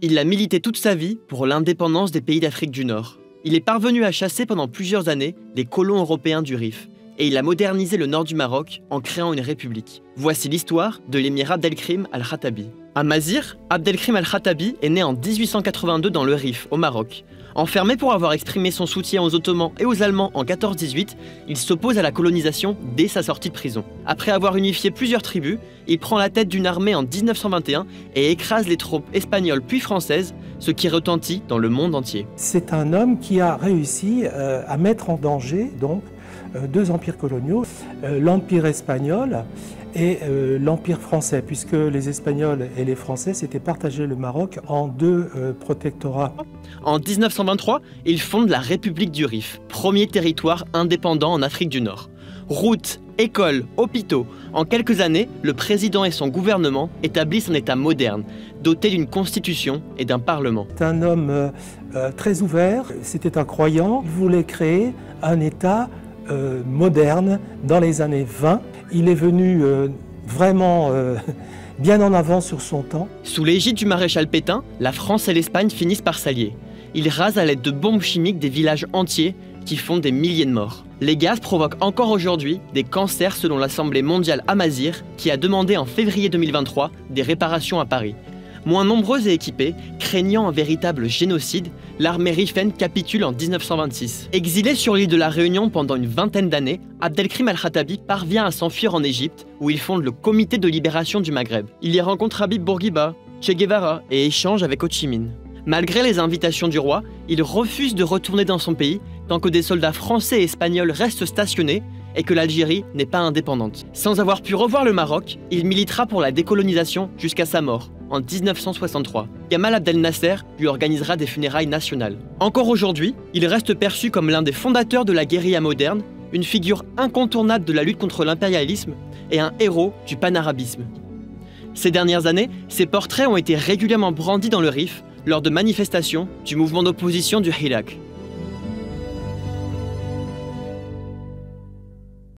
Il a milité toute sa vie pour l'indépendance des pays d'Afrique du Nord. Il est parvenu à chasser pendant plusieurs années les colons européens du Rif, et il a modernisé le nord du Maroc en créant une république. Voici l'histoire de l'émir Abdelkrim al-Khattabi. À Mazir, Abdelkrim al-Khattabi est né en 1882 dans le Rif, au Maroc. Enfermé pour avoir exprimé son soutien aux Ottomans et aux Allemands en 1418, il s'oppose à la colonisation dès sa sortie de prison. Après avoir unifié plusieurs tribus, il prend la tête d'une armée en 1921 et écrase les troupes espagnoles puis françaises, ce qui retentit dans le monde entier. C'est un homme qui a réussi à mettre en danger donc deux empires coloniaux, l'empire espagnol et l'empire français, puisque les Espagnols et les Français s'étaient partagé le Maroc en deux protectorats. En 1923, il fonde la République du Rif, premier territoire indépendant en Afrique du Nord. Routes, écoles, hôpitaux. En quelques années, le président et son gouvernement établissent un État moderne, doté d'une constitution et d'un parlement. C'est un homme très ouvert, c'était un croyant, il voulait créer un État moderne dans les années 20. Il est venu vraiment bien en avant sur son temps. Sous l'égide du maréchal Pétain, la France et l'Espagne finissent par s'allier. Ils rasent à l'aide de bombes chimiques des villages entiers qui font des milliers de morts. Les gaz provoquent encore aujourd'hui des cancers selon l'Assemblée mondiale à Mazir, qui a demandé en février 2023 des réparations à Paris. Moins nombreuse et équipée, craignant un véritable génocide, l'armée rifaine capitule en 1926. Exilé sur l'île de la Réunion pendant une vingtaine d'années, Abdelkrim al-Khattabi parvient à s'enfuir en Égypte, où il fonde le Comité de libération du Maghreb. Il y rencontre Habib Bourguiba, Che Guevara et échange avec Ho Chi Minh. Malgré les invitations du roi, il refuse de retourner dans son pays tant que des soldats français et espagnols restent stationnés et que l'Algérie n'est pas indépendante. Sans avoir pu revoir le Maroc, il militera pour la décolonisation jusqu'à sa mort, en 1963. Gamal Abdel Nasser lui organisera des funérailles nationales. Encore aujourd'hui, il reste perçu comme l'un des fondateurs de la guérilla moderne, une figure incontournable de la lutte contre l'impérialisme et un héros du panarabisme. Ces dernières années, ses portraits ont été régulièrement brandis dans le Rif lors de manifestations du mouvement d'opposition du Hirak.